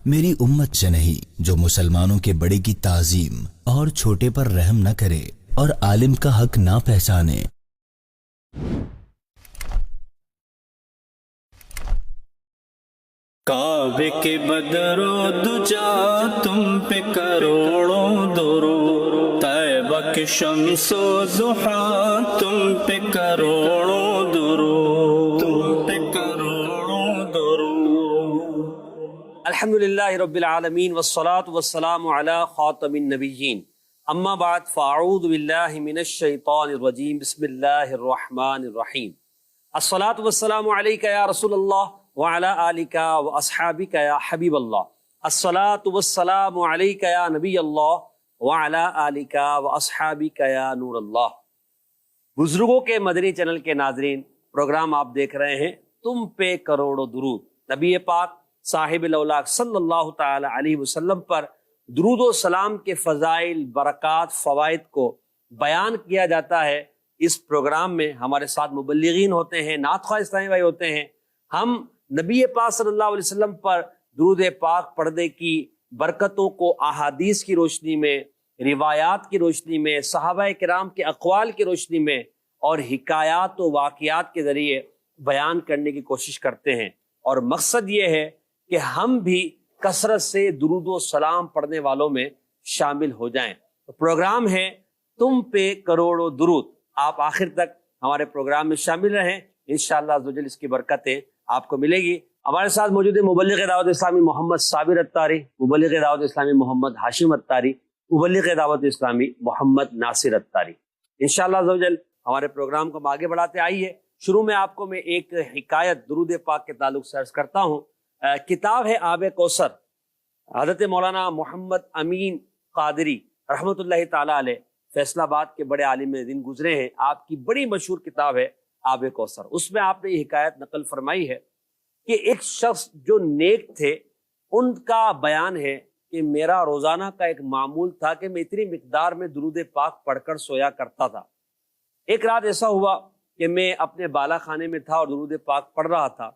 میری امت سے نہیں جو مسلمانوں کے بڑے کی تعظیم اور چھوٹے پر رحم نہ کرے اور عالم کا حق نہ پہچانے۔ کعبے کے بدرو دجا تم پہ کروڑوں درود، طیبہ کے شمس و ضحیٰ تم پہ کروڑوں درود، تم پہ کروڑوں درود۔ الحمدللہ رب العالمین والصلاة والسلام علی خاتم النبیین، اما بعد فاعوذ باللہ من الشیطان الرجیم، بسم اللہ الرحمن الرحیم۔ الصلاة والسلام علیکہ یا رسول اللہ وعلی آلکہ واصحابکہ یا حبیب اللہ، الصلاة والسلام علیکہ یا نبی اللہ وعلی آلکہ واصحابکہ یا نور اللہ۔ بزرگوں کے مدنی چینل کے ناظرین، پروگرام آپ دیکھ رہے ہیں تم پہ کروڑوں درود۔ نبی پاک صاحب الاولاق صلی اللہ تعالی علیہ وسلم پر درود و سلام کے فضائل، برکات، فوائد کو بیان کیا جاتا ہے۔ اس پروگرام میں ہمارے ساتھ مبلغین ہوتے ہیں، نعت خواہ اسلامی بھائی ہوتے ہیں۔ ہم نبی پاک صلی اللہ علیہ وسلم پر درود پاک پڑھنے کی برکتوں کو احادیث کی روشنی میں، روایات کی روشنی میں، صحابہ کرام کے اقوال کی روشنی میں اور حکایات و واقعات کے ذریعے بیان کرنے کی کوشش کرتے ہیں، اور مقصد یہ ہے کہ ہم بھی کثرت سے درود و سلام پڑھنے والوں میں شامل ہو جائیں۔ تو پروگرام ہے تم پہ کروڑوں درود۔ آپ آخر تک ہمارے پروگرام میں شامل رہیں، انشاءاللہ عز و جل اس کی برکتیں آپ کو ملے گی۔ ہمارے ساتھ موجود ہے مبلغ دعوت اسلامی محمد صابر اتاری، مبلغ دعوت اسلامی محمد ہاشم اتاری، مبلغ دعوت اسلامی محمد ناصر اتاری۔ انشاءاللہ عز و جل ہمارے پروگرام کو ہم آگے بڑھاتے آئیے۔ شروع میں آپ کو میں ایک حکایت درود پاک کے تعلق سے عرض کرتا ہوں۔ کتاب ہے آب کوثر، حضرت مولانا محمد امین قادری رحمۃ اللہ تعالی علیہ، فیصلہ آباد کے بڑے عالم دین گزرے ہیں، آپ کی بڑی مشہور کتاب ہے آب کوثر۔ اس میں آپ نے یہ حکایت نقل فرمائی ہے کہ ایک شخص جو نیک تھے، ان کا بیان ہے کہ میرا روزانہ کا ایک معمول تھا کہ میں اتنی مقدار میں درود پاک پڑھ کر سویا کرتا تھا۔ ایک رات ایسا ہوا کہ میں اپنے بالا خانے میں تھا اور درود پاک پڑھ رہا تھا،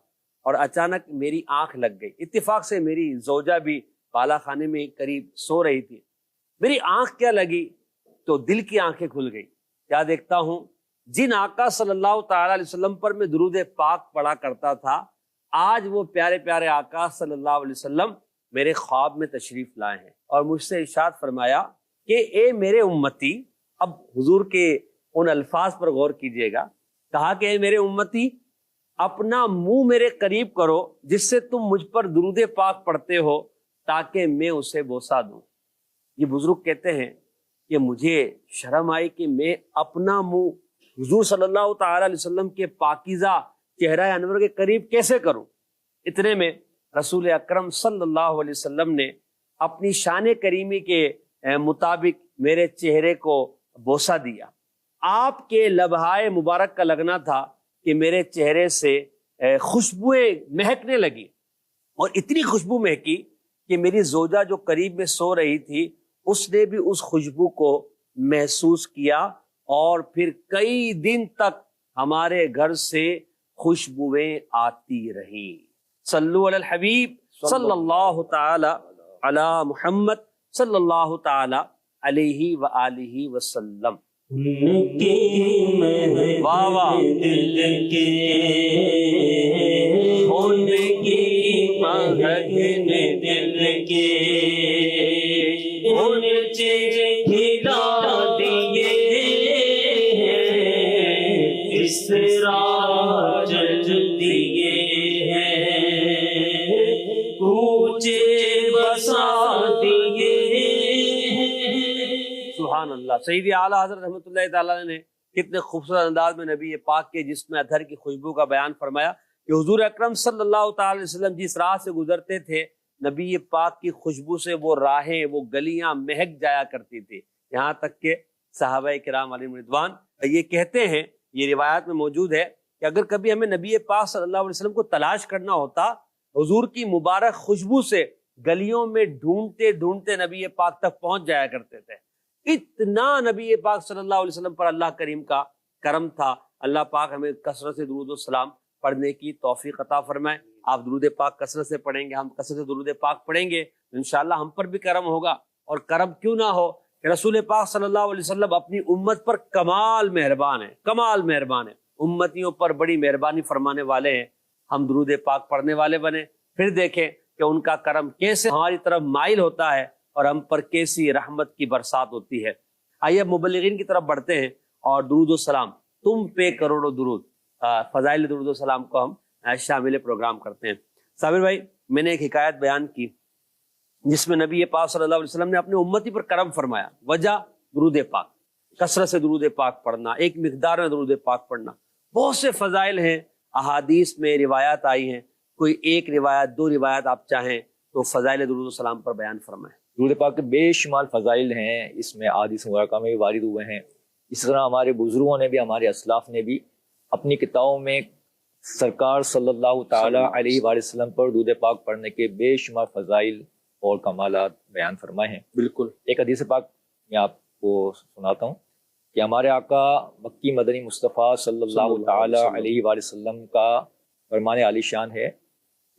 اور اچانک میری آنکھ لگ گئی۔ اتفاق سے میری زوجہ بھی بالا خانے میں قریب سو رہی تھی۔ میری آنکھ کیا لگی تو دل کی آنکھیں کھل گئی۔ کیا دیکھتا ہوں، جن آقا صلی اللہ تعالی علیہ وسلم پر میں درود پاک پڑھا کرتا تھا، آج وہ پیارے پیارے آقا صلی اللہ علیہ وسلم میرے خواب میں تشریف لائے ہیں اور مجھ سے ارشاد فرمایا کہ اے میرے امتی، اب حضور کے ان الفاظ پر غور کیجئے گا، کہا کہ اے میرے امتی، اپنا منہ میرے قریب کرو جس سے تم مجھ پر درود پاک پڑھتے ہو تاکہ میں اسے بوسہ دوں۔ یہ بزرگ کہتے ہیں کہ مجھے شرم آئی کہ میں اپنا منہ حضور صلی اللہ تعالی علیہ وسلم کے پاکیزہ چہرہ انور کے قریب کیسے کروں۔ اتنے میں رسول اکرم صلی اللہ علیہ وسلم نے اپنی شان کریمی کے مطابق میرے چہرے کو بوسہ دیا۔ آپ کے لبہائے مبارک کا لگنا تھا کہ میرے چہرے سے خوشبوئیں مہکنے لگی، اور اتنی خوشبو مہکی کہ میری زوجہ جو قریب میں سو رہی تھی، اس نے بھی اس خوشبو کو محسوس کیا، اور پھر کئی دن تک ہمارے گھر سے خوشبوئیں آتی رہی۔ صلو علی الحبیب صلی اللہ تعالی علی محمد صلی اللہ تعالی علیہ وآلہ وسلم۔ واہ واہ، سبحان اللہ۔ سیدی اعلیٰ حضرت رحمۃ اللہ تعالیٰ نے کتنے خوبصورت انداز میں نبی پاک کے جسم اطہر کی خوشبو کا بیان فرمایا کہ حضور اکرم صلی اللہ تعالی علیہ وسلم جس راہ سے گزرتے تھے، نبی پاک کی خوشبو سے وہ راہیں، وہ گلیاں مہک جایا کرتی تھی، یہاں تک کہ صحابہ کرام علیہم رضوان یہ کہتے ہیں، یہ روایات میں موجود ہے کہ اگر کبھی ہمیں نبی پاک صلی اللہ علیہ وسلم کو تلاش کرنا ہوتا، حضور کی مبارک خوشبو سے گلیوں میں ڈھونڈتے ڈھونڈتے نبی پاک تک پہنچ جایا کرتے تھے۔ اتنا نبی پاک صلی اللہ علیہ وسلم پر اللہ کریم کا کرم تھا۔ اللہ پاک ہمیں کثرت سے درود و سلام پڑھنے کی توفیق عطا فرمائے۔ آپ درود پاک کثرت سے پڑھیں گے، ہم کثرت سے درود پاک پڑھیں گے تو انشاءاللہ ہم پر بھی کرم ہوگا. اور کرم کیوں نہ ہو کہ رسول پاک صلی اللہ علیہ وسلم اپنی امت پر کمال مہربان ہیں، کمال مہربان ہیں، امتیوں پر بڑی مہربانی فرمانے والے ہیں. ہم درود پاک پڑھنے والے بنے، پھر دیکھیں کہ ان کا کرم کیسے ہماری طرف مائل ہوتا ہے اور ہم پر کیسی رحمت کی برسات ہوتی ہے. آئیے مبلغین کی طرف بڑھتے ہیں اور درود و سلام تم پہ کروڑوں درود، فضائل درود و سلام کو ہم شامل پروگرام کرتے ہیں. صابر بھائی، میں نے ایک حکایت بیان کی جس میں نبی پاک صلی اللہ علیہ وسلم نے اپنے امتی پر کرم فرمایا. وجہ درود پاک، کثرت سے درود پاک پڑھنا، ایک مقدار میں درود پاک پڑھنا. بہت سے فضائل ہیں، احادیث میں روایات آئی ہیں، کوئی ایک روایت دو روایت آپ چاہیں تو فضائل درود و سلام پر بیان فرمائیں. درود پاک کے بے شمار فضائل ہیں، اس میں احادیث مبارکہ میں بھی وارد ہوئے ہیں. اس طرح ہمارے بزرگوں نے بھی، ہمارے اسلاف نے بھی اپنی کتابوں میں سرکار صلی اللہ تعالی علیہ وآلہ وسلم پر درود پاک پڑھنے کے بے شمار فضائل اور کمالات بیان فرمائے ہیں. بالکل. ایک حدیث پاک میں آپ کو سناتا ہوں کہ ہمارے آقا مکی مدنی مصطفیٰ صلی اللہ تعالی علیہ وآلہ وسلم کا فرمان عالی شان ہے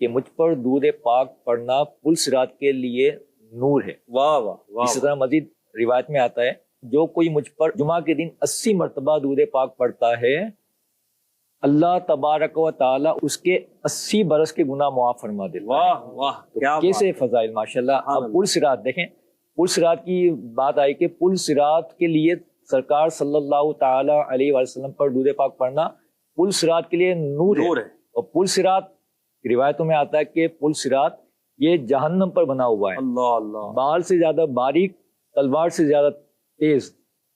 کہ مجھ پر درود پاک پڑھنا پل صراط کے لیے نور ہے. واہ واہ واہ. اسی طرح مزید روایت میں آتا ہے جو کوئی مجھ پر جمعہ کے دن 80 مرتبہ درود پاک پڑھتا ہے اللہ تبارک و تعالی اس کے 80 برس کے گناہ معاف فرما دیتا ہے. واہ واہ، کیا کیسے فضائل ماشاءاللہ. اب پل صراط دیکھیں، پل صراط کی بات آئی کہ پل صراط کے لیے سرکار صلی اللہ تعالی علیہ وآلہ وسلم پر درود پاک پڑھنا پل صراط کے لیے نور ہے. اور پل صراط روایتوں میں آتا ہے کہ پل صراط یہ جہنم پر بنا ہوا ہے. اللہ اللہ. بال سے زیادہ باریک، تلوار سے زیادہ تیز.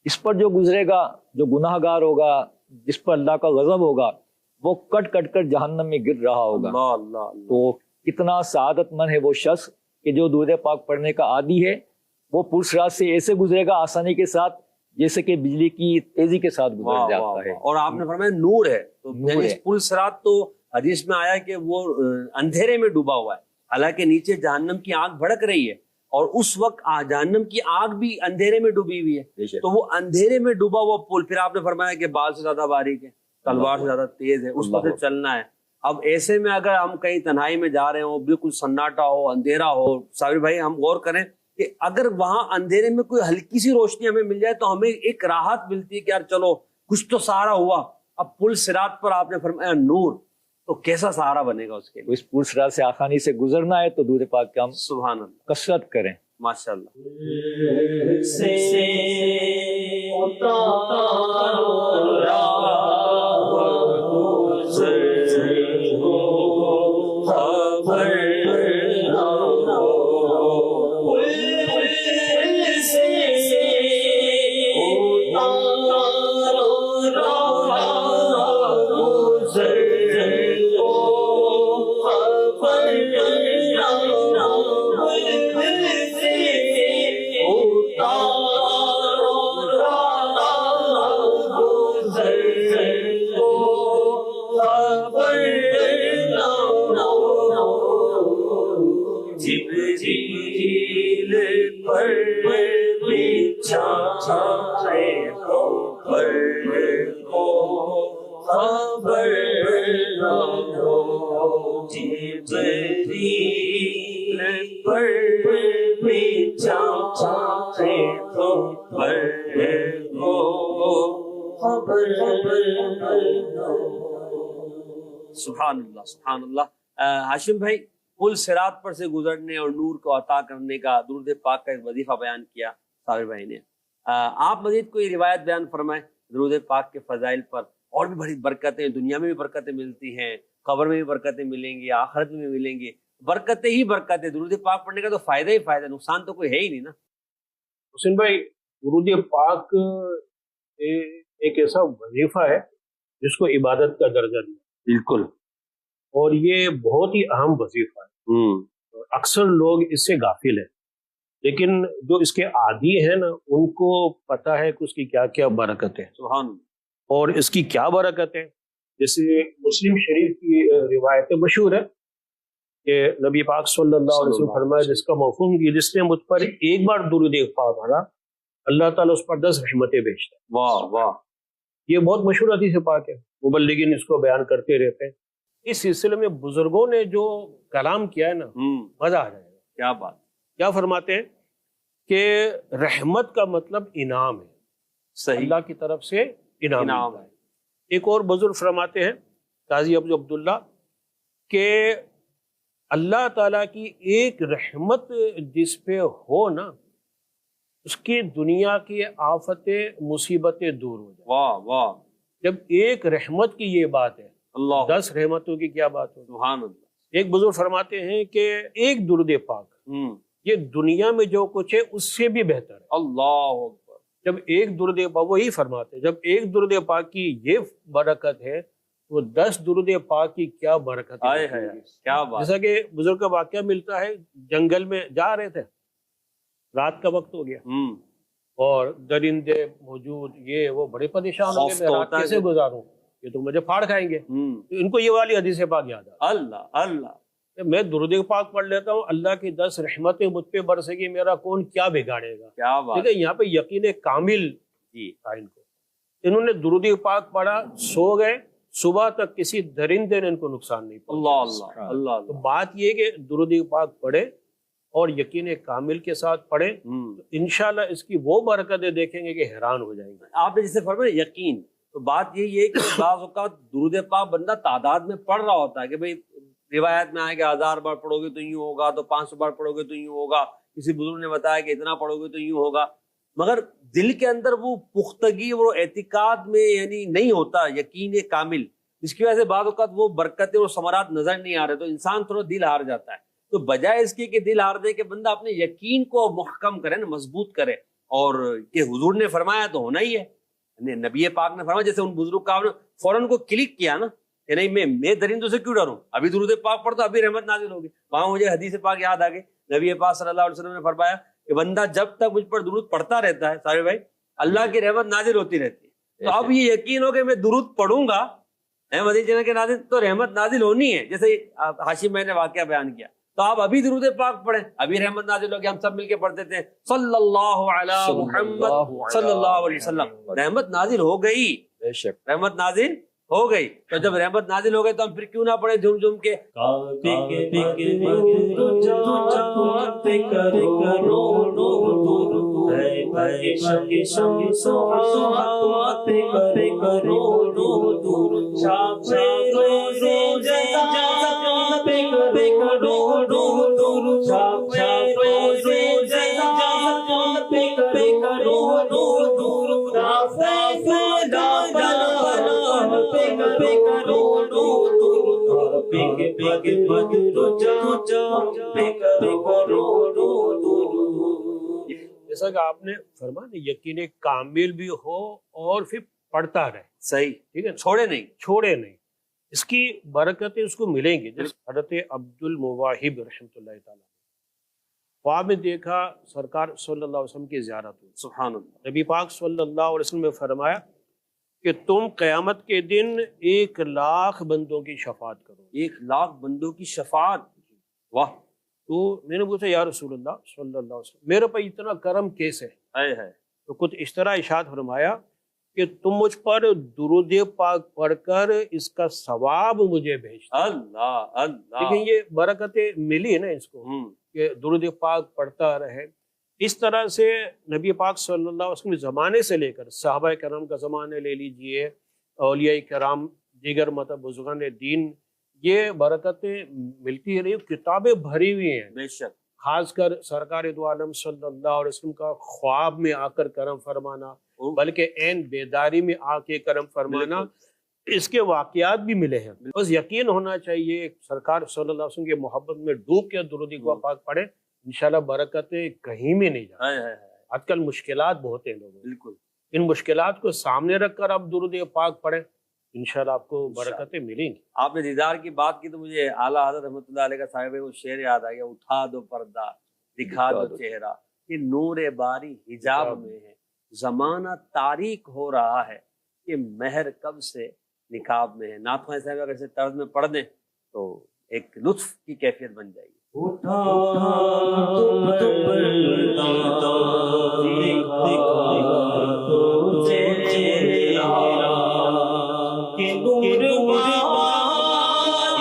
اس پر جو گزرے گا، جو گناہ گار ہوگا، جس پر اللہ کا غضب ہوگا، وہ کٹ کٹ کر جہنم میں گر رہا ہوگا. اللہ اللہ اللہ. تو کتنا سعادت مند ہے وہ شخص کہ جو درود پاک پڑھنے کا عادی ہے، وہ پل صراط سے ایسے گزرے گا آسانی کے ساتھ جیسے کہ بجلی کی تیزی کے ساتھ گزر جاتا ہے. اور آپ نے فرمایا نور ہے، تو پل صراط تو حدیث میں آیا کہ وہ اندھیرے میں ڈوبا ہوا ہے، حالانکہ نیچے جہنم کی آگ بھڑک رہی ہے اور اس وقت جہنم کی آگ بھی اندھیرے میں ڈوبی ہوئی ہے. تو وہ اندھیرے میں ڈوبا ہوا پل، پھر آپ نے فرمایا کہ بال سے زیادہ باریک ہے، تلوار سے زیادہ تیز ہے، اس پر سے چلنا ہے. اب ایسے میں اگر ہم کہیں تنہائی میں جا رہے ہوں، بالکل سناٹا ہو، اندھیرا ہو، صابر بھائی ہم غور کریں کہ اگر وہاں اندھیرے میں کوئی ہلکی سی روشنی ہمیں مل جائے تو ہمیں ایک راحت ملتی ہے کہ یار چلو کچھ تو سہارا ہوا. اب پل صراط پر آپ نے فرمایا نور، تو کیسا سہارا بنے گا اس کے لیے. اس پل صراط سے آسانی سے گزرنا ہے تو درود پاک کا ہم سبحان اللہ کثرت کریں. ماشاءاللہ. سبحان اللہ سبحان اللہ. ہاشم بھائی، پل صراط پر سے گزرنے اور نور کو عطا کرنے کا درود پاک کا ایک وظیفہ بیان کیا صابر بھائی نے. آپ مزید کوئی روایت بیان فرمائیں درود پاک کے فضائل پر. اور بھی بڑی برکتیں، دنیا میں بھی برکتیں ملتی ہیں، قبر میں بھی برکتیں ملیں گی، آخرت میں بھی ملیں گی. برکتیں ہی برکتیں. درود پاک پڑھنے کا تو فائدہ ہی فائدہ، نقصان تو کوئی ہے ہی نہیں نا. حسین بھائی، درود پاک ایک ایسا وظیفہ ہے جس کو عبادت کا درجہ دیا. بالکل. اور یہ بہت ہی اہم وظیفہ ہے. اکثر لوگ اس سے غافل ہیں، لیکن جو اس کے عادی ہیں نا ان کو پتہ ہے کہ اس کی کیا کیا برکت ہے. سبحان اللہ. اور اس کی کیا برکت ہے، جیسے مسلم شریف کی روایت مشہور ہے کہ نبی پاک صلی اللہ علیہ وسلم فرمایا جس کا مفہوم یہ جس نے مجھ پر ایک بار درود پاک پڑھا اللہ تعالیٰ اس پر 10 رحمتیں بھیجتا ہے. واہ واہ. یہ بہت مشہور حدیث پاک ہے، مبلغین اس کو بیان کرتے رہتے ہیں. اس سلسلے میں بزرگوں نے جو کلام کیا ہے نا مزہ آ جائے گا. کیا بات. کیا فرماتے ہیں کہ رحمت کا مطلب انعام ہے, صحیح, اللہ کی طرف سے انعام انعام ہے. ایک اور بزرگ فرماتے ہیں قاضی ابو عبداللہ کہ اللہ تعالیٰ کی ایک رحمت جس پہ ہو نا اس کی دنیا کی آفتیں مصیبتیں دور ہو جائیں. واہ واہ, جب ایک رحمت کی یہ بات ہے, اللہ 10 رحمتوں کی کیا بات ہو. سبحان اللہ. ایک بزرگ فرماتے ہیں کہ ایک درود پاک یہ دنیا میں جو کچھ ہے اس سے بھی بہتر ہے. اللہ اکبر. جب ایک درود پاک, وہی فرماتے ہیں جب ایک درود پاک کی یہ برکت ہے وہ 10 درود پاک کی کیا برکت ہے. کیا بات. جیسا کہ بزرگ کا واقعہ ملتا ہے, جنگل میں جا رہے تھے, رات کا وقت ہو گیا اور درندے موجود, یہ وہ بڑے پریشان ہو گئے, میں رات کیسے گزاروں, یہ تو مجھے پھاڑ کھائیں گے. ان کو یہ والی حدیث پاک یاد آ, اللہ اللہ, میں درود پاک پڑھ لیتا ہوں, اللہ کی 10 رحمتیں مجھ پہ برسے گی, میرا کون کیا بگاڑے گا. کیا بات. ٹھیک ہے, یہاں پہ یقین کامل تھا ان کو. انہوں نے درود پاک پڑھا, سو گئے, صبح تک کسی درندے نے ان کو نقصان نہیں پہنچا. اللہ اللہ. تو بات یہ کہ درود پاک پڑھے اور یقین کامل کے ساتھ پڑھے, انشاءاللہ اس کی وہ برکتیں دیکھیں گے کہ حیران ہو جائیں گے. آپ نے جسے فرمایا یقین, تو بات یہی ہے کہ بعض اوقات درود پاک بندہ تعداد میں پڑھ رہا ہوتا ہے کہ بھئی روایت میں آئے کہ 1000 بار پڑھو گے تو یوں ہوگا, تو 500 بار پڑھو گے تو یوں ہوگا, کسی بزرگ نے بتایا کہ اتنا پڑھو گے تو یوں ہوگا, مگر دل کے اندر وہ پختگی, وہ اعتقاد میں یعنی نہیں ہوتا یقین کامل, جس کی وجہ سے بعض اوقات وہ برکتیں اور ثمرات نظر نہیں آ رہے, تو انسان تھوڑا دل ہار جاتا ہے. تو بجائے اس کی کہ دل ہار دے کہ بندہ اپنے یقین کو محکم کرے نا, مضبوط کرے, اور کہ حضور نے فرمایا تو ہونا ہی ہے, نبی پاک نے فرمایا. جیسے ان بزرگ کا فوراً کو کلک کیا نا کہ نہیں میں درندوں سے کیوں ڈروں, ابھی درود پاک پڑھتا ابھی رحمت نازل ہوگی. وہاں مجھے حدیث پاک یاد آ گئی, نبی پاک صلی اللہ علیہ وسلم نے فرمایا کہ بندہ جب تک مجھ پر درود پڑھتا رہتا ہے سارے بھائی, اللہ کی رحمت نازل ہوتی رہتی ہے. تو اب یہ یقین ہو کہ میں درود پڑھوں گا مدینہ کے نازل تو رحمت نازل ہونی ہے. جیسے ہاشم میں نے واقعہ بیان کیا, تو آپ ابھی درود پاک پڑھیں, ابھی رحمت نازل ہوگی. ہم سب مل کے پڑھتے تھے صلی اللہ علی محمد صلی اللہ علیہ وسلم, رحمت نازل ہو گئی, رحمت نازل ہو گئی. تو جب رحمت نازل ہو گئی تو ہم پھر کیوں نہ پڑھیں جھوم جھوم کے. جیسا کہ آپ نے فرمایا یقین کامل بھی ہو اور پھر پڑھتا رہے. صحیح, ٹھیک ہے, چھوڑے نہیں. اس کی برکتیں اس کو ملیں گی. جیسے حضرت عبد المواہب رحمۃ اللہ تعالیٰ, خواب میں دیکھا سرکار صلی اللہ علیہ وسلم کی زیارت ہوئی. سبحان اللہ. نبی پاک صلی اللہ علیہ وسلم نے فرمایا کہ تم قیامت کے دن 1,00,000 بندوں کی شفاعت کرو. 1,00,000 بندوں کی شفاعت, واہ. تو میں نے پوچھا یا رسول اللہ صلی اللہ علیہ وسلم, میرے پہ اتنا کرم کیسے ہے؟ تو کچھ اس طرح ارشاد فرمایا کہ تم مجھ پر درود پاک پڑھ کر اس کا ثواب مجھے بھیجو. اللہ اللہ. لیکن یہ برکتیں ملی نا اس کو کہ درود پاک پڑھتا رہے. اس طرح سے نبی پاک صلی اللہ علیہ وسلم زمانے سے لے کر صحابہ کرام کا زمانہ لے لیجئے, اولیاء کرام, دیگر مطلب بزرگان دین, یہ برکتیں ملتی رہی, کتابیں بھری ہوئی ہیں. بے شک. خاص کر سرکار دو عالم صلی اللہ علیہ وسلم کا خواب میں آ کر کرم فرمانا, بلکہ عین بیداری میں آ کے کرم فرمانا, اس کے واقعات بھی ملے ہیں. بس یقین ہونا چاہیے, سرکار صلی اللہ علیہ وسلم کی محبت میں ڈوب کے درود پاک پڑھے, انشاءاللہ برکتیں کہیں بھی نہیں جائیں. آج کل مشکلات بہت ہیں لوگوں, بالکل ان مشکلات کو سامنے رکھ کر آپ درود پاک پڑھیں, انشاءاللہ آپ کو برکتیں ملیں گی. آپ نے دیدار کی بات کی تو مجھے اعلیٰ حضرت رحمۃ اللہ علیہ کا صاحب وہ شعر یاد آ گیا, اٹھا دو پردہ دکھا دو چہرہ, کہ نور باری حجاب میں ہے, زمانہ تاریک ہو رہا ہے کہ مہر کب سے نقاب میں ہے. نعت صاحب اگر اسے طرز میں پڑھ دیں تو ایک لطف کی کیفیت بن جائے گی. اٹھا تو پردہ دکھا دو چہرہ کہ نور باری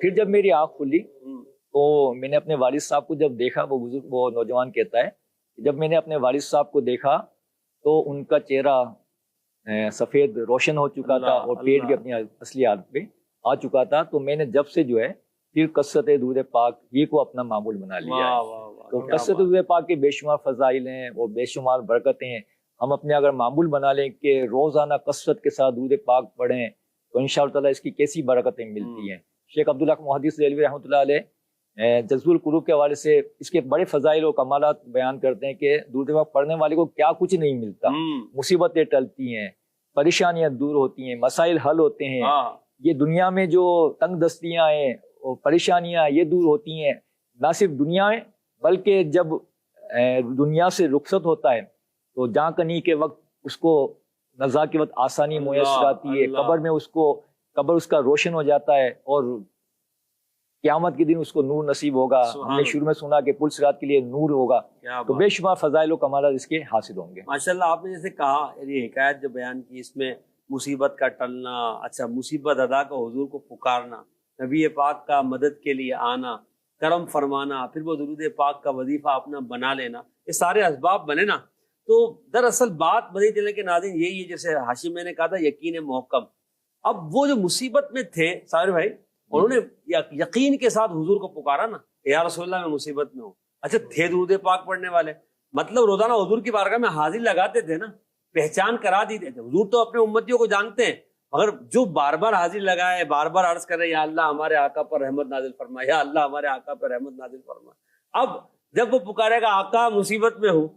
پھر جب میری آنکھ کھلی تو میں نے اپنے والد صاحب کو جب دیکھا، وہ بزرگ، وہ نوجوان کہتا ہے، جب میں نے اپنے والد صاحب کو دیکھا تو ان کا چہرہ سفید روشن ہو چکا تھا اور پیٹ بھی اپنی اصلی حالت پہ آ چکا تھا. تو میں نے جب سے جو ہے پھر کثرت درود پاک یہ کو اپنا معمول بنا لیا ہے. تو کثرت درود پاک کے بے شمار فضائل ہیں اور بے شمار برکتیں ہیں. ہم اپنے اگر معمول بنا لیں کہ روزانہ کثرت کے ساتھ درود پاک پڑھیں تو انشاءاللہ تعالیٰ اس کی کیسی برکتیں ملتی ہیں. شیخ عبدالحق محدث دہلوی رحمۃ اللہ علیہ جذب القلوب کے حوالے سے اس کے بڑے فضائل و کمالات بیان کرتے ہیں کہ درود پاک پڑھنے والے کو کیا کچھ نہیں ملتا. مصیبتیں ٹلتی ہیں، پریشانیاں دور ہوتی ہیں، مسائل حل ہوتے ہیں. یہ دنیا میں جو تنگ دستیاں ہیں اور پریشانیاں یہ دور ہوتی ہیں. نہ صرف دنیا میں بلکہ جب دنیا سے رخصت ہوتا ہے تو جہاں کنی کے وقت اس کو نزا کے وقت آسانی میسر آتی ہے. قبر میں قبر اس کا روشن ہو جاتا ہے اور قیامت کے دن اس کو نور نصیب ہوگا. ہم نے شروع میں سنا کہ پل صراط کے لیے نور ہوگا. تو بے شمار فضائل و کمالات اس کے حاصل ہوں گے. ماشاءاللہ آپ نے جیسے کہا یہ حکایت جو بیان کی اس میں مصیبت کا ٹلنا، اچھا مصیبت ادا کا حضور کو پکارنا، نبی پاک کا مدد کے لیے آنا، کرم فرمانا، پھر وہ درود پاک کا وظیفہ اپنا بنا لینا، یہ سارے اسباب بنے نا. تو دراصل بات بدی چلنے کے ناظرین یہی ہے جیسے ہاشم میں نے کہا تھا یقین محکم. اب وہ جو مصیبت میں تھے صابر بھائی انہوں نے یقین کے ساتھ حضور کو پکارا نا یا رسول اللہ میں مصیبت میں ہوں. اچھا تھے درود پاک پڑھنے والے، مطلب روزانہ حضور کی بارگاہ میں حاضری لگاتے تھے نا، پہچان کرا دی تھے. حضور تو اپنے امتیوں کو جانتے ہیں مگر جو بار بار حاضری لگائے، بار بار عرض کرے یا اللہ ہمارے آقا پر رحمت نازل فرما، یا اللہ ہمارے آقا پر رحمت نازل فرما. اب جب وہ پکارے گا آقا مصیبت میں ہوں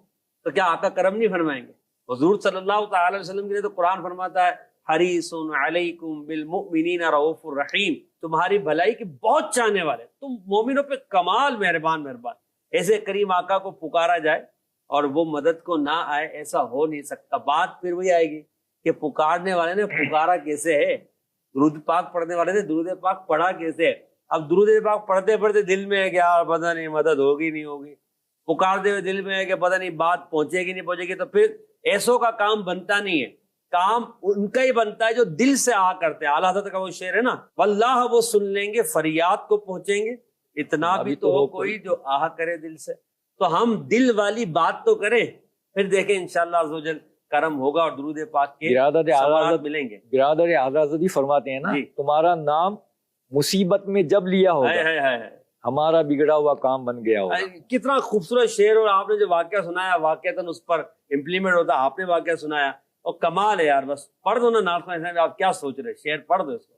تو کیا آقا کرم نہیں فرمائیں گے؟ حضور صلی اللہ تعالی علیہ وسلم کے لیے تو قرآن فرماتا ہے حریص علیکم بالمؤمنین رؤوف الرحیم، تمہاری بھلائی کے بہت چاہنے والے، تم مومنوں پہ کمال مہربان. ایسے کریم آقا کو پکارا جائے اور وہ مدد کو نہ آئے، ایسا ہو نہیں سکتا. بات پھر وہی آئے گی کہ پکارنے والے نے پکارا کیسے ہے، درود پاک پڑھنے والے نے درود پاک پڑھا کیسے ہے. اب درود پاک پڑھتے پڑھتے دل میں ہے کہ یار پتہ نہیں مدد ہوگی نہیں ہوگی، پکارتے ہوئے دل میں ہے کہ پتہ نہیں بات پہنچے گی نہیں پہنچے گی، تو پھر ایسوں کا کام بنتا نہیں ہے. کام ان کا ہی بنتا ہے جو دل سے آ کرتے ہیں. اعلیٰ حضرت کا وہ شعر ہے نا، واللہ وہ سن لیں گے فریاد کو پہنچیں گے، اتنا بھی تو ہو کوئی جو آہ کرے دل سے. تو ہم دل والی بات تو کریں، پھر دیکھیں انشاءاللہ عز و جل کرم ہوگا اور درود پاک کے ثمرات ملیں گے. برادر اعلیٰ حضرت فرماتے ہیں نا تمہارا نام مصیبت میں جب لیا ہوگا ہمارا بگڑا ہوا کام بن گیا ہوگا. کتنا خوبصورت شعر. اور آپ نے جو واقعہ سنایا واقعتاً اس پر امپلیمنٹ ہوتا، آپ نے واقعہ سنایا اور کمال ہے یار. بس پڑھ دو نا ناطق، آپ کیا سوچ رہے، شعر پڑھ دو اس کو.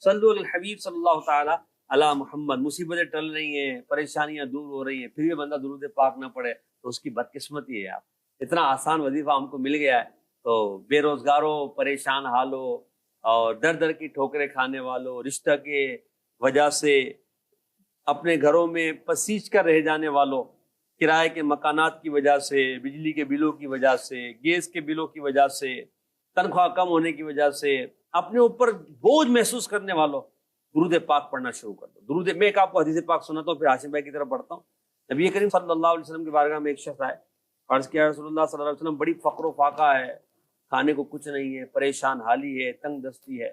صلو علی الحبیب صلی اللہ تعالی علی محمد. مصیبتیں ٹل رہی ہیں، پریشانیاں دور ہو رہی ہیں، پھر بھی بندہ درود پاک نہ پڑھے تو اس کی بدقسمتی ہے. آپ اتنا آسان وظیفہ ہم کو مل گیا ہے تو بے روزگاروں، پریشان حالوں اور در در کی ٹھوکریں کھانے والوں، رشتہ کے وجہ سے اپنے گھروں میں پسیج کر رہ جانے والوں، کرائے کے مکانات کی وجہ سے، بجلی کے بلوں کی وجہ سے، گیس کے بلوں کی وجہ سے، تنخواہ کم ہونے کی وجہ سے اپنے اوپر بوجھ محسوس کرنے والوں، درود پاک پڑھنا شروع کر دو. درود میں ایک آپ کو حدیث پاک سناتا ہوں پھر ہاشم بھائی کی طرف پڑھتا ہوں. نبی کریم صلی اللہ علیہ وسلم کی بارگاہ میں ایک شخص آئے، عرض کیا رسول اللہ صلی اللہ علیہ وسلم بڑی فقر و فاقہ ہے، کھانے کو کچھ نہیں ہے، پریشان حالی ہے، تنگ دستی ہے.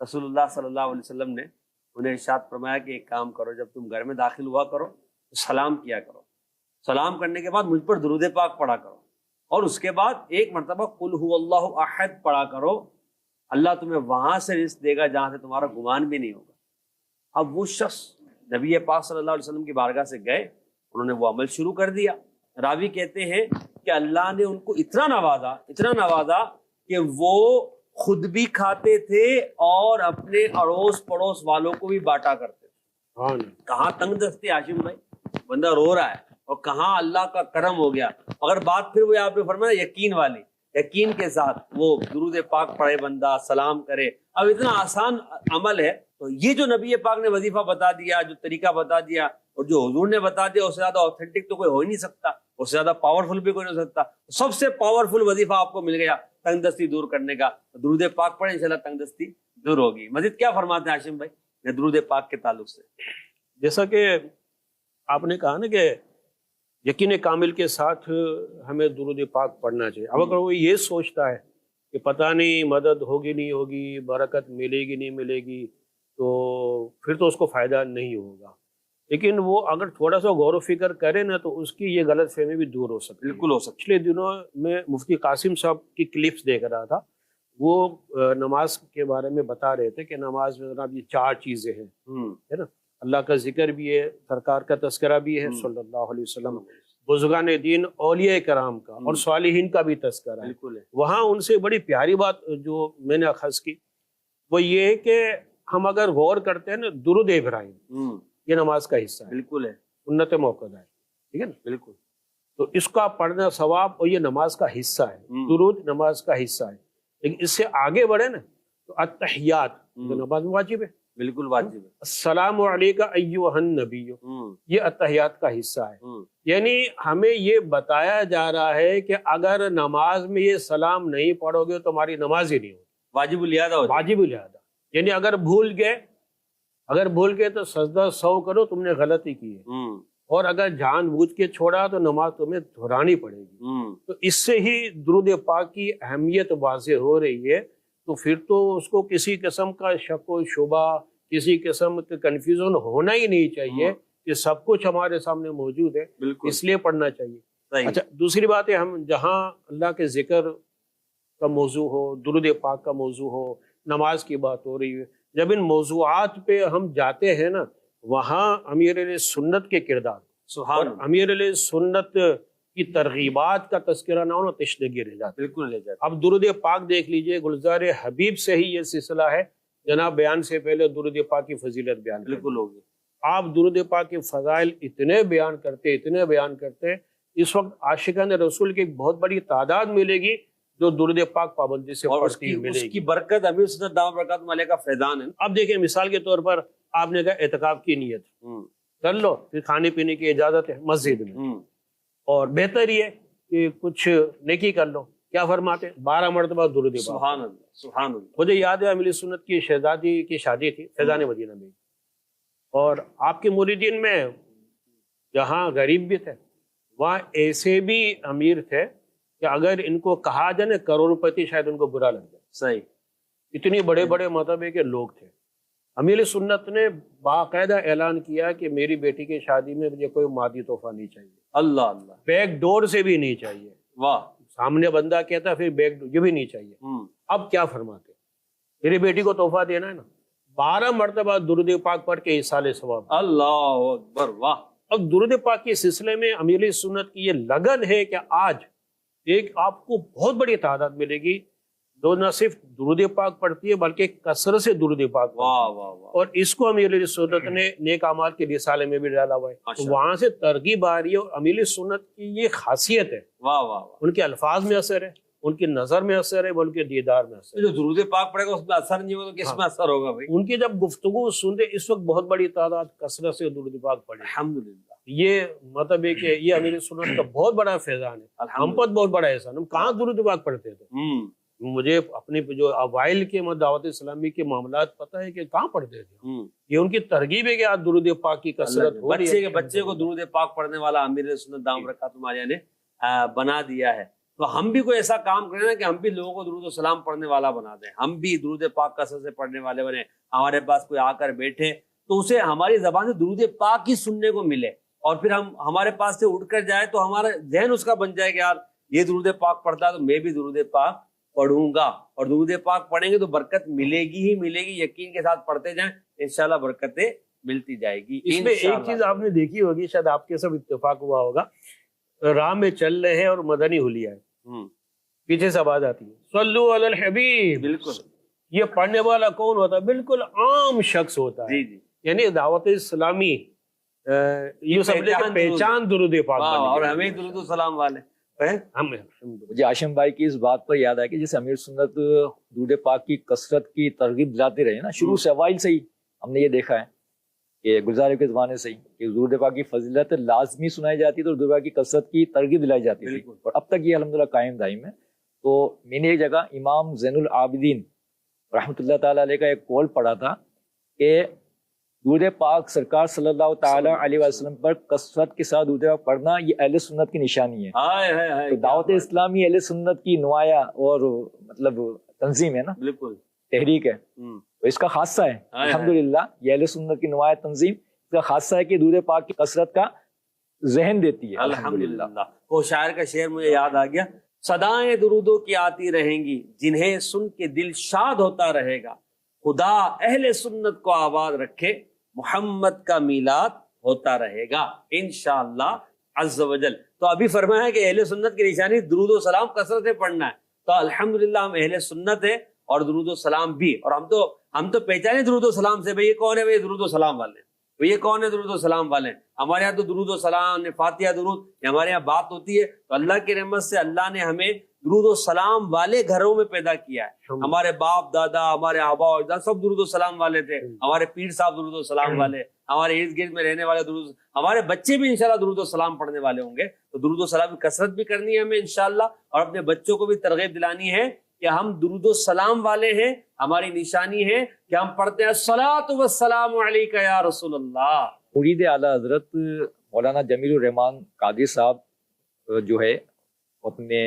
رسول اللہ صلی اللہ علیہ وسلم نے انہیں ارشاد فرمایا کہ ایک کام کرو، جب تم گھر میں داخل ہوا کرو تو سلام کیا کرو، سلام کرنے کے بعد مجھ پر درود پاک پڑھا کرو، اور اس کے بعد ایک مرتبہ قل هو اللہ احد پڑھا کرو. اللہ تمہیں وہاں سے رزق دے گا جہاں سے تمہارا گمان بھی نہیں ہوگا. اب وہ شخص نبی پاک صلی اللہ علیہ وسلم کی بارگاہ سے گئے، انہوں نے وہ عمل شروع کر دیا. راوی کہتے ہیں کہ اللہ نے ان کو اتنا نوازا کہ وہ خود بھی کھاتے تھے اور اپنے اڑوس پڑوس والوں کو بھی بانٹا کرتے تھے. کہاں تنگ دستی ہاشم بھائی، بندہ رو رہا ہے اور کہاں اللہ کا کرم ہو گیا. اگر بات پھر وہ آپ نے فرمایا یقین والی, یقین کے ساتھ وہ درود پاک پڑھے بندہ, سلام کرے. اب اتنا آسان عمل ہے, تو یہ جو نبی پاک نے وظیفہ بتا دیا, جو طریقہ بتا دیا, اور جو حضور نے بتا دیا, اس سے زیادہ اوتھینٹک تو کوئی ہو ہی نہیں سکتا, اس سے زیادہ پاورفل بھی کوئی نہیں ہو سکتا. سب سے پاورفل وظیفہ آپ کو مل گیا تنگ دستی دور کرنے کا. درود پاک پڑھیں انشاءاللہ تنگ دستی دور ہوگی. مزید کیا فرماتے ہیں ہاشم بھائی درود پاک کے تعلق سے؟ جیسا کہ آپ نے کہا نا کہ یقین کامل کے ساتھ ہمیں درود پاک پڑھنا چاہیے. اب اگر وہ یہ سوچتا ہے کہ پتہ نہیں مدد ہوگی نہیں ہوگی, برکت ملے گی نہیں ملے گی, تو پھر تو اس کو فائدہ نہیں ہوگا. لیکن وہ اگر تھوڑا سا غور و فکر کرے نا تو اس کی یہ غلط فہمی بھی دور ہو سکتی ہے. بالکل ہو سکتی. پچھلے دنوں میں مفتی قاسم صاحب کی کلپس دیکھ رہا تھا, وہ نماز کے بارے میں بتا رہے تھے کہ نماز میں جناب یہ 4 چیزیں ہیں, ہے نا. اللہ کا ذکر بھی ہے, سرکار کا تذکرہ بھی ہے صلی اللہ علیہ وسلم, بزرگان دین اولیاء کرام کا اور صالحین کا بھی تذکرہ ہے. بالکل ہے. وہاں ان سے بڑی پیاری بات جو میں نے اخذ کی وہ یہ ہے کہ ہم اگر غور کرتے ہیں نا, درود ابراہیم یہ نماز کا حصہ ہے. بالکل ہے. سنت موقع ہے, ٹھیک ہے نا. بالکل. تو اس کا پڑھنا ثواب اور یہ نماز کا حصہ ہے. درود نماز کا حصہ ہے. لیکن اس سے آگے بڑھے نا تو التحیات تو نماز میں واجب ہے. بالکل واجب ہے. السلام علیکہ ایھا النبی یہ التحیات کا حصہ ہے. یعنی ہمیں یہ بتایا جا رہا ہے کہ اگر نماز میں یہ سلام نہیں پڑھو گے تو ہماری نماز ہی نہیں ہوگی. واجب الادا ہو. واجب الادا یعنی اگر بھول گئے تو سجدہ 100 کرو, تم نے غلطی کی ہے. اور اگر جان بوجھ کے چھوڑا تو نماز تمہیں دہرانی پڑے گی. تو اس سے ہی درود پاک کی اہمیت واضح ہو رہی ہے. تو پھر تو اس کو کسی قسم کا شک و شبہ, کسی قسم کا کنفیوژن ہونا ہی نہیں چاہیے کہ سب کچھ ہمارے سامنے موجود ہے, اس لیے پڑھنا چاہیے. اچھا, دوسری بات ہے, ہم جہاں اللہ کے ذکر کا موضوع ہو, درود پاک کا موضوع ہو, نماز کی بات ہو رہی ہے, جب ان موضوعات پہ ہم جاتے ہیں نا, وہاں امیر علیہ سنت کے کردار اور امیر علیہ سنت کی ترغیبات کا تذکرہ نہ ہونا تشنگی رہ جاتا. بالکل لے جاتا. اب درود پاک دیکھ لیجئے, گلزار حبیب سے ہی یہ سلسلہ ہے. جناب بیان سے پہلے درود پاک کی فضیلت بیان بالکل ہوگی. آپ درود پاک کے فضائل اتنے بیان کرتے اس وقت عاشقان رسول کی ایک بہت بڑی تعداد ملے گی جو درود پاک پابندی سے اور اس کی برکت امیر سنت دامت برکاتہ علیہ کا فیضان ہے. اب دیکھیں مثال کے طور پر آپ نے کہا اعتکاف کی نیت کر لو, پھر کھانے پینے کی اجازت ہے مسجد میں, اور بہتر یہ ہے کہ کچھ نیکی کر لو. کیا فرماتے ہیں 12 مرتبہ درود پاک. سبحان اللہ سبحان اللہ. مجھے یاد ہے امیر سنت کی شہزادی کی شادی تھی فیضان مدینہ میں, اور آپ کے مریدین میں جہاں غریب بھی تھے وہاں ایسے بھی امیر تھے کہ اگر ان کو کہا جائے نا کروڑ پتی شاید ان کو برا لگ جائے. صحیح. اتنی بڑے مطلب کے لوگ تھے. امیر سنت نے باقاعدہ اعلان کیا کہ میری بیٹی کی شادی میں مجھے کوئی مادی تحفہ نہیں چاہیے. اللہ اللہ. بیک ڈور سے بھی نہیں چاہیے. واہ. سامنے بندہ کہتا پھر بیک ڈور یہ بھی نہیں چاہیے. اب کیا فرماتے, میری بیٹی کو تحفہ دینا ہے نا, 12 مرتبہ درود پاک پڑھ کے ایصال ثواب. اللہ اکبر. واہ. اب درود پاک کے سلسلے میں امیر سنت کی یہ لگن ہے کہ آج ایک آپ کو بہت بڑی تعداد ملے گی جو نہ صرف درود پاک پڑھتی ہے بلکہ کثرت سے درود پاک پڑھتی ہے. اور اس کو امیر سنت نے نیک اعمال کے رسالے میں بھی ڈالا ہوا ہے. تو وہاں سے ترغیب آ رہی ہے, اور امیر سنت کی یہ خاصیت ہے. واہ واہ. ان کے الفاظ میں اثر ہے, ان کی نظر میں اثر ہے, ان کے دیدار میں اثر ہے. جو درود پاک پڑھے گا اس میں اثر نہیں ہوگا تو کس میں اثر ہوگا بھائی؟ ان کی جب گفتگو سنتے اس وقت بہت بڑی تعداد کثرت سے درود پاک پڑھے. الحمدللہ. یہ مطلب ہے کہ یہ امیر سنت کا بہت بڑا فیضان ہے. ہم پر بہت بڑا احسان. ہم کہاں درود پاک پڑھتے تھے؟ مجھے اپنے جو اوائل کے دعوت اسلامی کے معاملات پتہ ہے کہ کہاں پڑھتے تھے. یہ ان کی ترغیب ہے کہ آج درود پاک کی کثرت ہو رہی ہے. بچے کو درود پاک پڑھنے والا امیر سنت دامت برکاتہ علیہ نے بنا دیا ہے. تو ہم بھی کوئی ایسا کام کریں کہ ہم بھی لوگوں کو درود و سلام پڑھنے والا بنا دیں. ہم بھی درود پاک کثرت سے پڑھنے والے بنے. ہمارے پاس کوئی آ کر بیٹھے تو اسے ہماری زبان سے درود پاک ہی سننے کو ملے, اور پھر ہمارے پاس سے اٹھ کر جائے تو ہمارا ذہن اس کا بن جائے کہ یار یہ درود پاک پڑھتا ہے تو میں بھی درود پاک پڑھوں گا. اور درود پاک پڑھیں گے تو برکت ملے گی ہی ملے گی. یقین کے ساتھ پڑھتے جائیں انشاءاللہ برکتیں ملتی جائے گی. اس میں ایک چیز آپ نے دیکھی ہوگی, شاید آپ کے سب اتفاق ہوا ہوگا, راہ میں چل رہے ہیں اور مدنی حلیہ ہے, پیچھے سے آواز آتی ہے صلو علی الحبیب. بالکل. یہ پڑھنے والا کون ہوتا ہے؟ بالکل عام شخص ہوتا ہے. جی جی. یعنی دعوت اسلامی یہ سمجھ لیں کہ پہچان درود پاک بن اور گئی. ہمیں درود و سلام والے ہم مجھے ہاشم بھائی کی اس بات پر یاد آیا کہ جیسے امیر سنت درود پاک کی کثرت کی ترغیب دلاتے رہے نا، شروع سے اوائل سے ہی ہم نے یہ دیکھا ہے کہ گزارے کے زمانے سے ہی کہ درود پاک کی فضیلت لازمی سنائی جاتی ہے تو درود پاک کی کثرت کی ترغیب دلائی جاتی تھی، اور اب تک یہ الحمدللہ قائم دائم ہے. تو میں نے ایک جگہ امام زین العابدین رحمۃ اللہ تعالیٰ علیہ کا ایک قول پڑھا تھا کہ درود پاک سرکار صلی اللہ تعالیٰ علیہ وسلم پر کثرت کے ساتھ درود پاک پڑھنا یہ اہل سنت کی نشانی ہے. تو دعوت اسلامی اہل سنت کی نمایاں اور مطلب تنظیم ہے نا، بالکل تحریک ہے، تو اس کا خاصہ ہے الحمدللہ. یہ اہل سنت کی نمایاں تنظیم اس کا خاصہ ہے کہ درود پاک کی کثرت کا ذہن دیتی ہے الحمدللہ. وہ شاعر کا شعر مجھے یاد آ گیا، صدائیں درودوں کی آتی رہیں گی جنہیں سن کے دل شاد ہوتا رہے گا، خدا اہل سنت کو آباد رکھے، محمد کا میلاد ہوتا رہے گا انشاءاللہ عز و جل. تو ابھی فرمایا ہے کہ اہل سنت کی نشانی درود و سلام کثرت سے پڑھنا ہے. تو الحمدللہ ہم اہل سنت ہیں اور درود و سلام بھی، اور ہم تو پہچانے درود و سلام سے. بھئی یہ کون ہے؟ بھئی درود و سلام والے. یہ کون ہے درود و سلام والے؟ ہمارے یہاں تو درود و سلام، فاتحہ درود، ہمارے یہاں بات ہوتی ہے. تو اللہ کی رحمت سے اللہ نے ہمیں درود و سلام والے گھروں میں پیدا کیا ہے. ہمارے باپ دادا، ہمارے آبا و اجداد سب درود و سلام والے تھے. ہمارے پیر صاحب درود و سلام والے، ہمارے ارد گرد میں رہنے والے درود، ہمارے بچے بھی انشاءاللہ درود و سلام پڑھنے والے ہوں گے. تو درود و سلام کی کثرت بھی کرنی ہے ہمیں انشاءاللہ، اور اپنے بچوں کو بھی ترغیب دلانی ہے کہ ہم درود و سلام والے ہیں. ہماری نشانی ہے کہ ہم پڑھتے ہیں الصلاۃ والسلام علیک یا رسول اللہ. مرید اعلیٰ حضرت مولانا جمیل الرحمان قادری صاحب جو ہے اپنے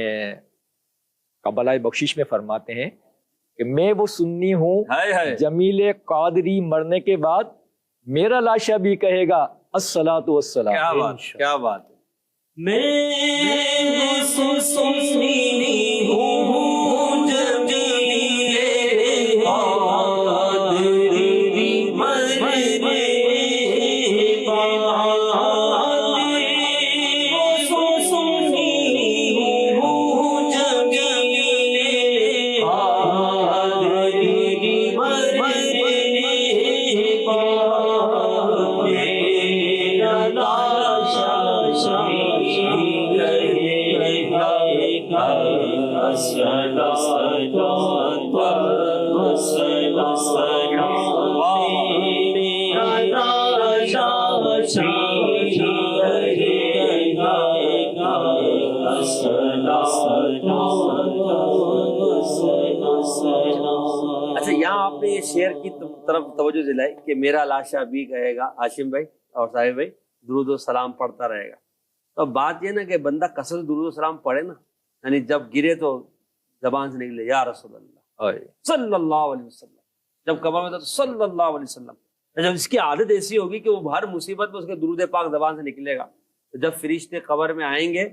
قبلۂ بخشش میں فرماتے ہیں کہ میں وہ سنی ہوں جمیل قادری مرنے کے بعد میرا لاشا بھی کہے گا الصلاۃ والسلام. کیا بات، کیا بات. میں سنی ہوں جمیل قادری مرنے اچھا یہاں آپ نے یہ شعر کی طرف توجہ دلائی کہ میرا لاشا بھی کہے گا. ہاشم بھائی اور صاحب بھائی درود و سلام پڑھتا رہے گا. تو بات یہ نا کہ بندہ کثرت درود و سلام پڑھے نا، یعنی جب گرے تو زبان سے نکلے یا رسول اللہ صلی اللہ علیہ وسلم، جب قبر میں تو صلی اللہ علیہ وسلم. جب اس کی عادت ایسی ہوگی کہ وہ ہر مصیبت میں اس کے درود پاک زبان سے نکلے گا، تو جب فرشتے قبر میں آئیں گے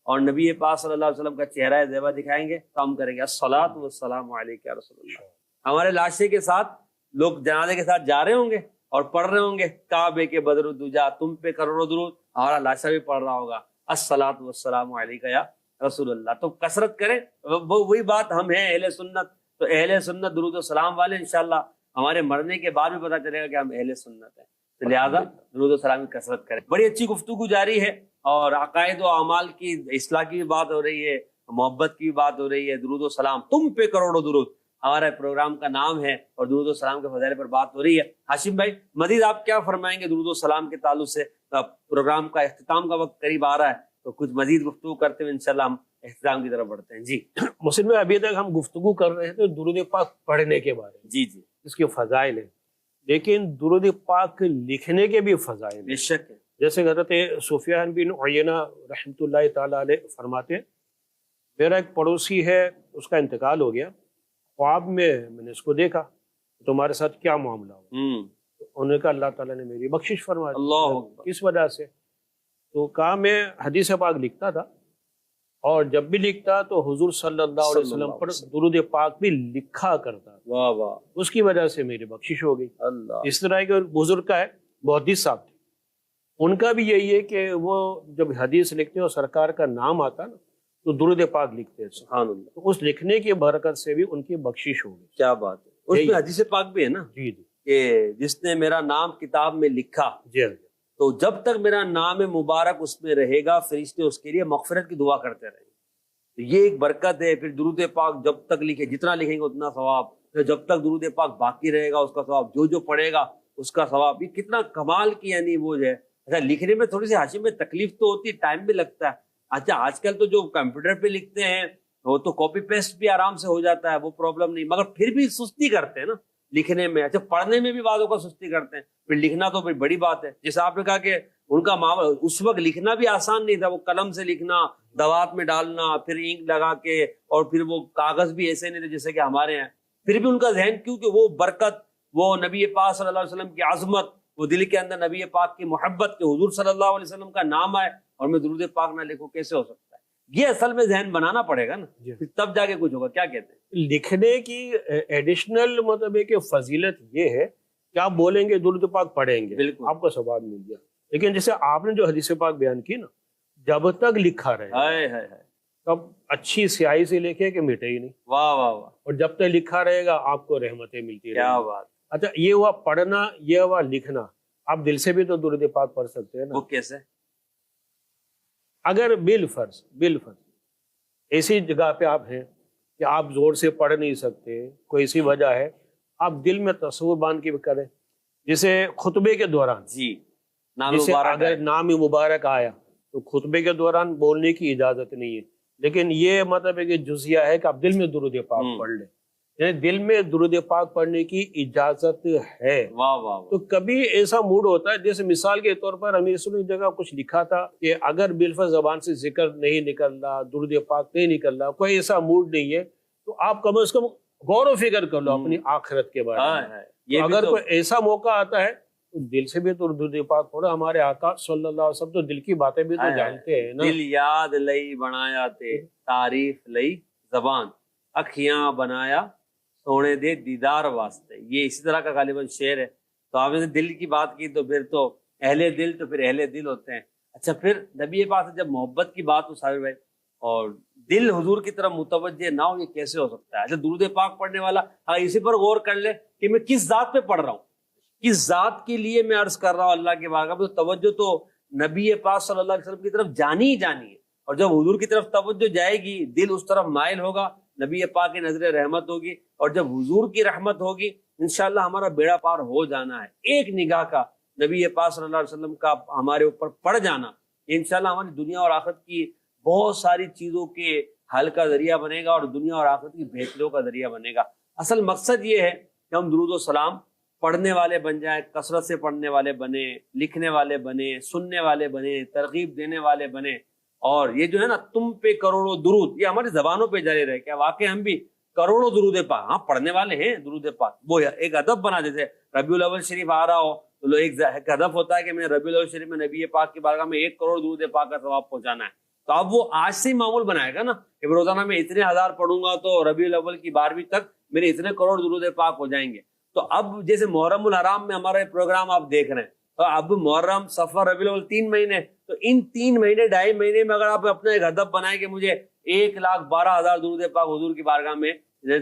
اور نبی پاک صلی اللہ علیہ وسلم کا چہرہ زیبا دکھائیں گے تو ہم کریں گے الصلاۃ والسلام علیک یا رسول اللہ. ہمارے لاشے کے ساتھ لوگ جنازے کے ساتھ جا رہے ہوں گے اور پڑھ رہے ہوں گے کعبے کے بدر الدجا تم پہ کروڑوں درود، ہمارا لاشا بھی پڑھ رہا ہوگا الصلاۃ والسلام علیک یا رسول اللہ. تو کثرت کریں، وہی بات ہم ہیں اہل سنت. تو اہل سنت درود و سلام والے انشاءاللہ ہمارے مرنے کے بعد بھی پتہ چلے گا کہ ہم اہل سنت ہیں. تو لہٰذا درود و سلام کی کثرت کریں. بڑی اچھی گفتگو جاری ہے اور عقائد و اعمال کی اصلاح کی بھی بات ہو رہی ہے، محبت کی بھی بات ہو رہی ہے. درود و سلام تم پہ کروڑوں درود ہمارے پروگرام کا نام ہے اور درود و سلام کے فضائل پر بات ہو رہی ہے. ہاشم بھائی مزید آپ کیا فرمائیں گے درود و سلام کے تعلق سے؟ پروگرام کا اختتام کا وقت قریب آ رہا ہے تو کچھ مزید گفتگو کرتے ہوئے انشاءاللہ ہم اختتام کی طرف بڑھتے ہیں. جی مسلم میں ابھی تک ہم گفتگو کر رہے تھے درود پاک پڑھنے کے بارے میں، جی جی اس کے فضائل ہیں، لیکن درود پاک لکھنے کے بھی فضائل ہیں. بے شک ہے. جیسے حضرت سفیان بن عیینہ رحمۃ اللہ تعالیٰ علیہ فرماتے ہیں میرا ایک پڑوسی ہے، اس کا انتقال ہو گیا، خواب میں نے اس کو دیکھا، تمہارے ساتھ کیا معاملہ ہو؟ انہوں نے کہا اللہ تعالیٰ نے میری بخشش فرما دی. اللہ اکبر. کس وجہ سے؟ تو کہا میں حدیث پاک لکھتا تھا اور جب بھی لکھتا تو حضور صلی اللہ علیہ وسلم پر درود پاک بھی لکھا کرتا، واہ واہ، اس کی وجہ سے میری بخشش ہو گئی. اللہ. اس طرح کے بزرگ کا ہے محدث صاحب تھے، ان کا بھی یہی ہے کہ وہ جب حدیث لکھتے اور سرکار کا نام آتا نا تو درود پاک لکھتے ہیں. سبحان اللہ. تو اس لکھنے کی برکت سے بھی ان کی بخشش ہو گئی. کیا بات ہے. اس میں حدیث پاک بھی ہے نا جی جی کہ جس نے میرا نام کتاب میں لکھا جی تو جب تک میرا نام مبارک اس میں رہے گا فرشتے اس کے لیے مغفرت کی دعا کرتے رہیں گے. تو یہ ایک برکت ہے. پھر درود پاک جب تک لکھے، جتنا لکھیں گے اتنا ثواب. پھر جب تک درود پاک باقی رہے گا اس کا ثواب، جو پڑھے گا اس کا ثواب. یہ کتنا کمال کی یعنی وہ جو ہے. اچھا لکھنے میں تھوڑی سی حاشی میں تکلیف تو ہوتی ہے، ٹائم بھی لگتا ہے. اچھا آج کل تو جو کمپیوٹر پہ لکھتے ہیں وہ تو کاپی پیسٹ بھی آرام سے ہو جاتا ہے، وہ پرابلم نہیں. مگر پھر بھی سستی کرتے ہیں نا لکھنے میں. اچھا پڑھنے میں بھی بعضوں کا سستی کرتے ہیں، پھر لکھنا تو پھر بڑی بات ہے. جیسے آپ نے کہا کہ ان کا معاملہ اس وقت لکھنا بھی آسان نہیں تھا، وہ قلم سے لکھنا، دوات میں ڈالنا، پھر انک لگا کے، اور پھر وہ کاغذ بھی ایسے نہیں تھے جیسے کہ ہمارے ہیں. پھر بھی ان کا ذہن، کیونکہ وہ برکت، وہ نبی پاک صلی اللہ علیہ وسلم کی عظمت، وہ دل کے اندر نبی پاک کی محبت کے حضور صلی اللہ علیہ وسلم کا نام آئے اور میں درود پاک نہ لکھوں، کیسے ہو سکتا ہے؟ یہ اصل میں ذہن بنانا پڑے گا نا، پھر تب جا کے کچھ ہوگا. کیا کہتے ہیں؟ لکھنے کی ایڈیشنل مطلب ہے کہ فضیلت یہ ہے کہ آپ بولیں گے درود پاک پڑھیں گے، بالکل آپ کو ثواب مل گیا. لیکن جیسے آپ نے جو حدیث پاک بیان کی نا، جب تک لکھا رہے ہائے ہائے ہائے، تب اچھی سیاہی سے لکھے کہ مٹے ہی نہیں، واہ واہ واہ، اور جب تک لکھا رہے گا آپ کو رحمتیں ملتی کیا رہیں گی. بات. اچھا یہ ہوا پڑھنا، یہ ہوا لکھنا. آپ دل سے بھی تو درود پاک پڑھ سکتے ہیں نا. وہ کیسے؟ اگر بالفرض ایسی جگہ پہ آپ ہیں کہ آپ زور سے پڑھ نہیں سکتے، کوئی ایسی وجہ ہے، آپ دل میں تصور باندھ کے کریں. جیسے خطبے کے دوران، جی نام جیسے مبارک اگر نام مبارک آیا تو خطبے کے دوران بولنے کی اجازت نہیں ہے، لیکن یہ مطلب ہے کہ جزیہ ہے کہ آپ دل میں درود پاک پڑھ لیں. یعنی دل میں درود پاک پڑھنے کی اجازت ہے. واہ واہ واہ. تو کبھی ایسا موڈ ہوتا ہے، جیسے مثال کے طور پر امیر سنی جگہ کچھ لکھا تھا کہ اگر بالفرض زبان سے ذکر نہیں نکل رہا، درود پاک نہیں نکل رہا، کوئی ایسا موڈ نہیں ہے، تو آپ کم از کم غور و فکر کر لو اپنی آخرت کے بارے میں. یہ اگر کوئی ایسا موقع آتا ہے تو دل سے بھی تو درود پاک پڑھو. ہمارے آقا صلی اللہ علیہ وسلم تو دل کی باتیں بھی تو جانتے ہیں نا. دل یاد لئی بنایا تے تعریف لئی زبان، اکھیاں بنایا سونے دے دیدار واسطے. یہ اسی طرح کا غالباً شعر ہے. تو آپ نے دل کی بات کی تو پھر تو اہل دل تو پھر اہل دل ہوتے ہیں. اچھا پھر نبی پاک سے جب محبت کی بات ہو صابر بھائی، اور دل حضور کی طرف متوجہ نہ ہو، یہ کیسے ہو سکتا ہے؟ اچھا درود پاک پڑھنے والا اسی پر غور کر لے کہ میں کس ذات پہ پڑھ رہا ہوں، کس ذات کے لیے میں عرض کر رہا ہوں اللہ کے بارگاہ میں. تو توجہ تو نبی پاک صلی اللہ علیہ وسلم کی طرف جانی ہی جانی ہے. اور جب حضور کی طرف توجہ جائے گی، دل اس طرف مائل ہوگا، نبی پاک کی نظر رحمت ہوگی، اور جب حضور کی رحمت ہوگی انشاءاللہ ہمارا بیڑا پار ہو جانا ہے. ایک نگاہ کا نبی پاک صلی اللہ علیہ وسلم کا ہمارے اوپر پڑ جانا انشاءاللہ ہماری دنیا اور آخرت کی بہت ساری چیزوں کے حل کا ذریعہ بنے گا، اور دنیا اور آخرت کی بہتریوں کا ذریعہ بنے گا. اصل مقصد یہ ہے کہ ہم درود و سلام پڑھنے والے بن جائیں، کثرت سے پڑھنے والے بنے، لکھنے والے بنے، سننے والے بنے، ترغیب دینے والے بنے. اور یہ جو ہے نا تم پہ کروڑوں درود، یہ ہماری زبانوں پہ جاری رہے. کیا واقعی ہم بھی کروڑوں درود پاک ہاں پڑھنے والے ہیں؟ درود پاک وہ ایک ادب بنا دیتے. ربیع الاول شریف آ رہا ہو تو ایک ادب ہوتا ہے کہ میں ربیع الاول شریف میں نبی پاک کی بارگاہ میں 1 کروڑ درود پاک کا ثواب پہنچانا ہے. تو اب وہ آج سے ہی معمول بنائے گا نا کہ روزانہ میں اتنے ہزار پڑھوں گا تو ربیع الاول کی 12ویں تک میرے اتنے کروڑ درود پاک ہو جائیں گے. تو اب جیسے محرم الحرام میں ہمارا پروگرام آپ دیکھ رہے ہیں، تو اب محرم، صفر، ربیع الاول 3 مہینے، تو ان 3 مہینے 2.5 مہینے میں اگر آپ اپنا ایک ہدف بنائیں کہ مجھے 1,12,000 درود پاک حضور کی بارگاہ میں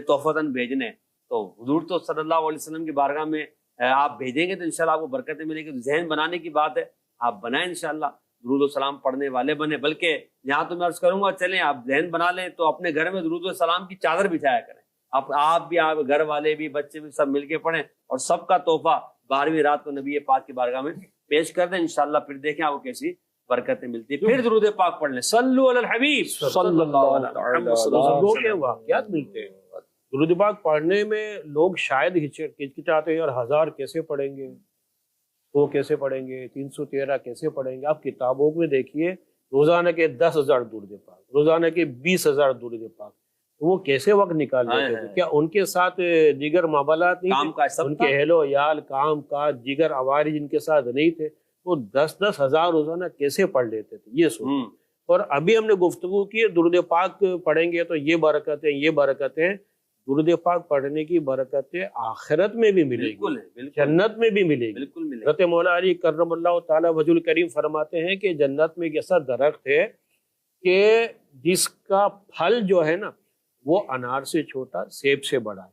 تحفتاً بھیجنے، تو حضور تو صلی اللہ علیہ وسلم کی بارگاہ میں آپ بھیجیں گے تو انشاءاللہ آپ کو برکتیں ملیں گی. تو ذہن بنانے کی بات ہے، آپ بنائیں انشاءاللہ، درود و سلام پڑھنے والے بنے. بلکہ یہاں تو میں عرض کروں گا چلیں آپ ذہن بنا لیں تو اپنے گھر میں درود و سلام کی چادر بچھایا کریں. آپ بھی، آپ گھر والے بھی، بچے بھی، سب مل کے پڑھیں، اور سب کا تحفہ 12ویں رات کو نبی پاک کی بارگاہ میں پیش کر دیں انشاءاللہ. پھر دیکھیں آپ کو کیسی برکتیں ملتی ہے. پھر درود پاک پڑھ لیں، صلو علی الحبیب صلی اللہ علیہ لوگوں کے واقعات ملتے ہیں. درود پاک پڑھنے میں لوگ شاید ہچکچاتے ہیں، اور 1000 کیسے پڑھیں گے، 100 کیسے پڑھیں گے، 313 کیسے پڑھیں گے. آپ کتابوں میں دیکھیے روزانہ کے 10,000 درود پاک، روزانہ کے 20,000 درود پاک. وہ کیسے وقت نکال لیتے تھے؟ کیا ان کے ساتھ دیگر معاملات نہیں تھے؟ ان کے اہل و عیال، کام کاج، دیگر عوارض ان کے ساتھ نہیں تھے؟ وہ 10,000 ہزار روزانہ کیسے پڑھ لیتے تھے؟ یہ سوچیں. اور ابھی ہم نے گفتگو کی درود پاک پڑھیں گے تو یہ برکتیں، یہ برکتیں. درود پاک پڑھنے کی برکتیں آخرت میں بھی ملے گی، جنت میں بھی ملے گی. حضرت مولا علی کرم اللہ تعالی وجہ الکریم فرماتے ہیں کہ جنت میں ایک ایسا درخت ہے کہ جس کا پھل جو ہے نا وہ انار سے چھوٹا، سیب سے بڑا ہے،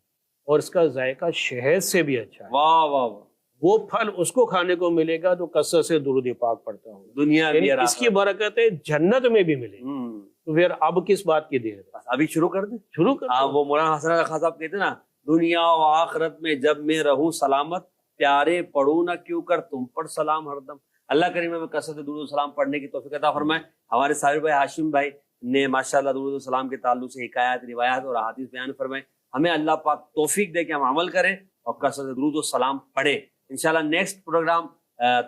اور اس کا ذائقہ شہد سے بھی اچھا ہے. واہ واہ واہ. وہ پھل اس کو کھانے کو ملے گا جو کثرت سے درود پاک پڑھتا ہوں. دنیا یعنی بھی اس کی برکتیں جنت میں بھی ملے گی. تو پھر اب کس بات کی دیر ہے؟ ابھی شروع کر دیں. شروع کر. وہ مولانا حسن خان صاحب کہتے ہیں نا، دنیا و آخرت میں جب میں رہوں سلامت، پیارے پڑھوں نہ کیوں کر تم پر سلام ہر دم. اللہ کریم ہمیں کثرت درود و سلام پڑھنے کی توفیق عطا فرمائے. ہمارے صابر بھائی ہاشم بھائی نے ماشاءاللہ درود و سلام کے تعلق سے حکایات، روایات اور احادیث بیان فرمائے. ہمیں اللہ پاک توفیق دے کہ ہم عمل کریں اور کثرت درود و سلام پڑھیں. انشاءاللہ نیکسٹ پروگرام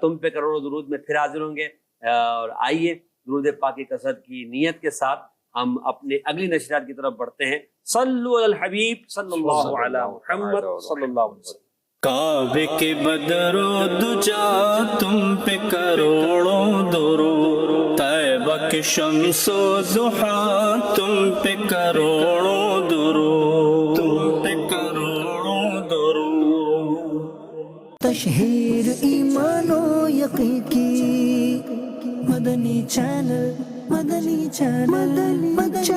تم پہ کروڑوں درود میں پھر حاضر ہوں گے. اور آئیے درود پاک کی کثرت کی نیت کے ساتھ ہم اپنے اگلی نشریات کی طرف بڑھتے ہیں. صلو علی الحبیب صلی اللہ علی محمد صلی اللہ علیہ وسلم. کعبے کے بدر و دجا تم پہ کروڑوں درود، طیبہ کے شمس و ضحیٰ تم پہ کروڑوں درود، تم پہ کروڑوں درود. تشہیر ایمان و یقین کی، مدنی چینل، مدنی چینل، مدنی